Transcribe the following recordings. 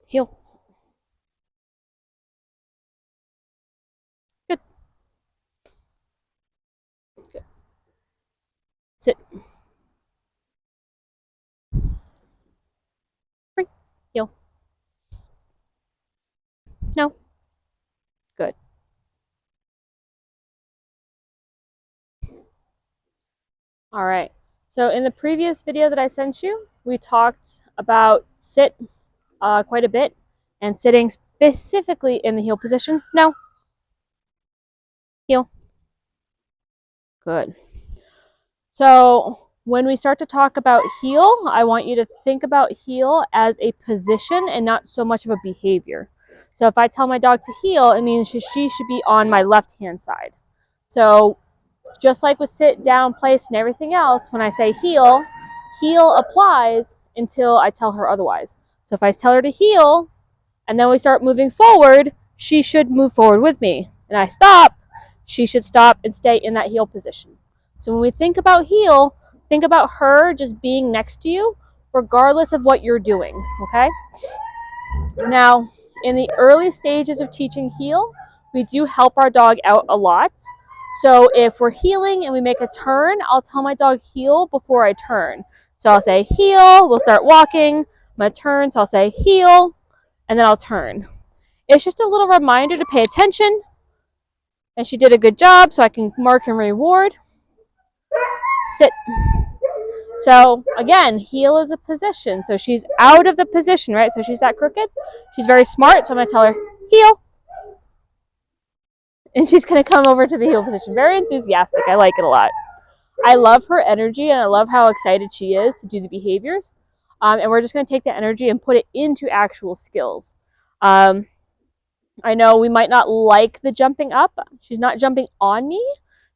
Heel. Good. Good. Sit. Free. Heel. No. Good. All right. So in the previous video that I sent you, we talked about sit quite a bit and sitting specifically in the heel position. No. Heel. Good. So when we start to talk about heel, I want you to think about heel as a position and not so much of a behavior. So if I tell my dog to heel, it means she should be on my left-hand side. So just like with sit, down, place, and everything else, when I say heel, heel applies until I tell her otherwise. So if I tell her to heel, and then we start moving forward, she should move forward with me. And I stop, she should stop and stay in that heel position. So when we think about heel, think about her just being next to you, regardless of what you're doing, okay? Now, in the early stages of teaching heel, we do help our dog out a lot. So if we're heeling and we make a turn, I'll tell my dog heel before I turn. So I'll say heel, we'll start walking, I'm gonna turn, so I'll say heel, and then I'll turn. It's just a little reminder to pay attention, and she did a good job, so I can mark and reward. Sit. So again, heel is a position, so she's out of the position, right? So she's that crooked. She's very smart, so I'm gonna tell her heel, and she's gonna come over to the heel position. Very enthusiastic. I like it a lot. I love her energy, and I love how excited she is to do the behaviors. And we're just gonna take that energy and put it into actual skills. I know we might not like the jumping up. She's not jumping on me.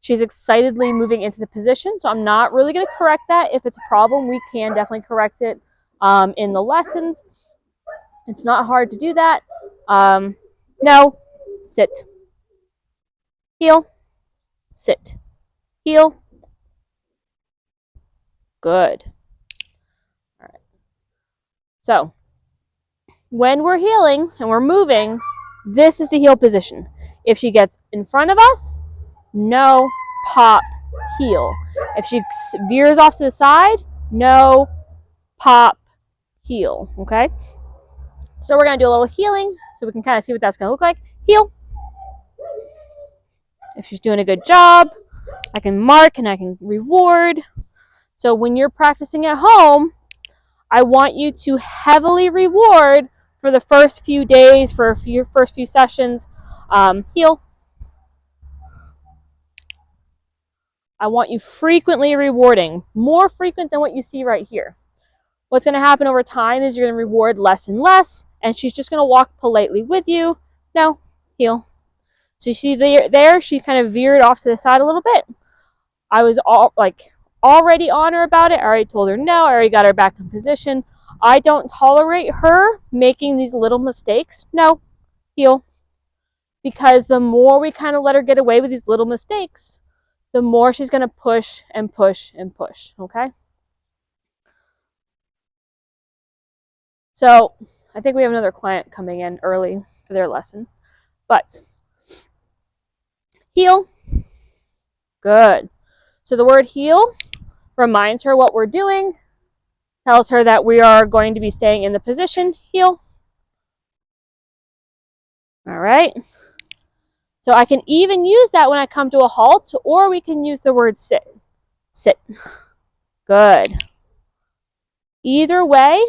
She's excitedly moving into the position, so I'm not really going to correct that. If it's a problem, we can definitely correct it in the lessons. It's not hard to do that. No, sit, heel, sit, heel. Good. All right. So when we're heeling and we're moving, this is the heel position. If she gets in front of us, no, pop, heel. If she veers off to the side, no, pop, heel, okay? So we're gonna do a little heeling so we can kind of see what that's gonna look like. Heel. If she's doing a good job, I can mark and I can reward. So when you're practicing at home, I want you to heavily reward for the first few days, for your first few sessions. Heel. I want you frequently rewarding, more frequent than what you see right here. What's going to happen over time is you're going to reward less and less, and she's just going to walk politely with you. No, heel. So you see there, she kind of veered off to the side a little bit. I was already on her about it. I already told her no. I already got her back in position. I don't tolerate her making these little mistakes. No, heel. Because the more we kind of let her get away with these little mistakes, the more she's going to push and push and push, okay? So I think we have another client coming in early for their lesson. But heel, good. So the word heel reminds her what we're doing, tells her that we are going to be staying in the position, heel. All right. So I can even use that when I come to a halt, or we can use the word sit. Sit. Good. Either way,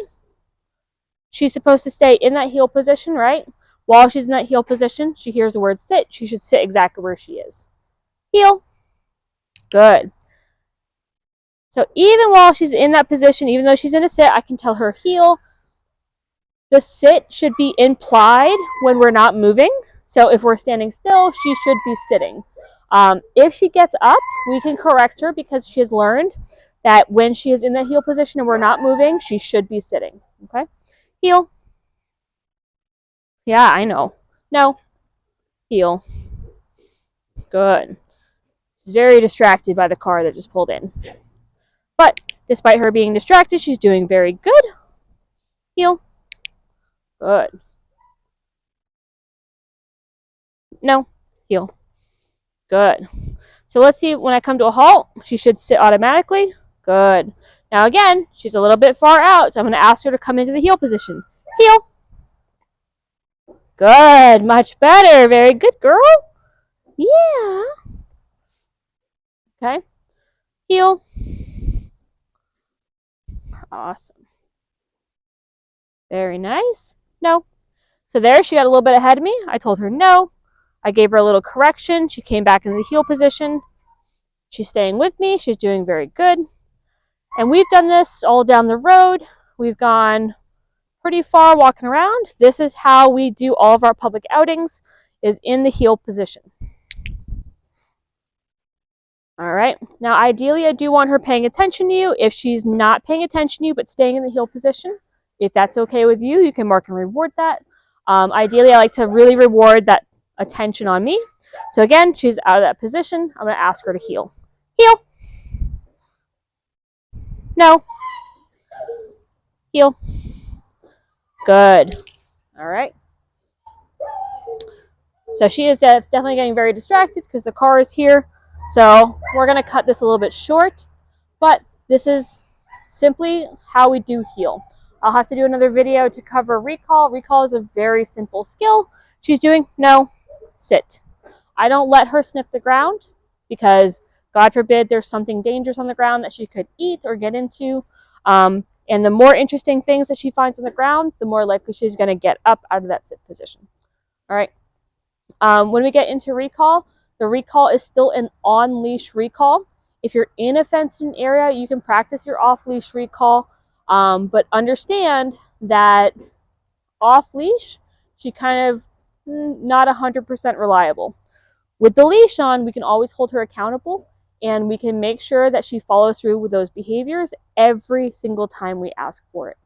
she's supposed to stay in that heel position, right? While she's in that heel position, she hears the word sit. She should sit exactly where she is. Heel. Good. So even while she's in that position, even though she's in a sit, I can tell her heel. The sit should be implied when we're not moving. So if we're standing still, she should be sitting. If she gets up, we can correct her because she has learned that when she is in the heel position and we're not moving, she should be sitting. Okay? Heel. Yeah, I know. No. Heel. Good. She's very distracted by the car that just pulled in. But despite her being distracted, she's doing very good. Heel. Good. No. Heel. Good. So let's see, when I come to a halt, she should sit automatically. Good. Now again, she's a little bit far out, so I'm going to ask her to come into the heel position. Heel. Good. Much better. Very good, girl. Yeah. Okay. Heel. Awesome. Very nice. No. So there, she got a little bit ahead of me. I told her no. I gave her a little correction. She came back into the heel position. She's staying with me. She's doing very good. And we've done this all down the road. We've gone pretty far walking around. This is how we do all of our public outings, is in the heel position. All right. Now, ideally, I do want her paying attention to you. If she's not paying attention to you but staying in the heel position, if that's okay with you, you can mark and reward that. Ideally, I like to really reward that attention on me. So again, she's out of that position. I'm going to ask her to heel. Heel. No. Heel. Good. All right. So she is definitely getting very distracted because the car is here. So we're going to cut this a little bit short, but this is simply how we do heel. I'll have to do another video to cover recall. Recall is a very simple skill. She's doing no, sit. I don't let her sniff the ground because God forbid there's something dangerous on the ground that she could eat or get into. And the more interesting things that she finds on the ground, the more likely she's going to get up out of that sit position. All right. When we get into recall, the recall is still an on-leash recall. If you're in a fenced-in area, you can practice your off-leash recall, but understand that off-leash, she kind of not 100% reliable. With the leash on, we can always hold her accountable, and we can make sure that she follows through with those behaviors every single time we ask for it.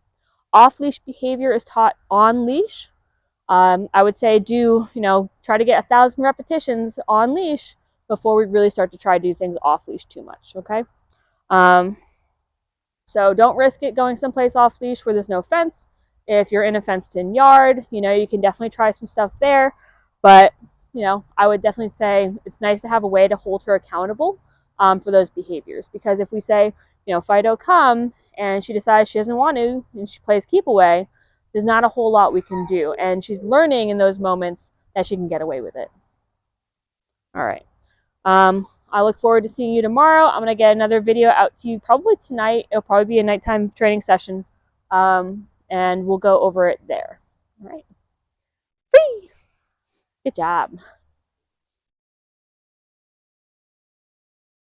Off-leash behavior is taught on leash. I would say try to get 1,000 repetitions on leash before we really start to try to do things off leash too much, okay? So don't risk it going someplace off leash where there's no fence. If you're in a fenced-in yard, you can definitely try some stuff there. But, I would definitely say it's nice to have a way to hold her accountable for those behaviors. Because if we say, Fido, come, and she decides she doesn't want to, and she plays keep away, there's not a whole lot we can do. And she's learning in those moments that she can get away with it. All right. I look forward to seeing you tomorrow. I'm going to get another video out to you probably tonight. It'll probably be a nighttime training session. And we'll go over it there. All right. Whee! Good job.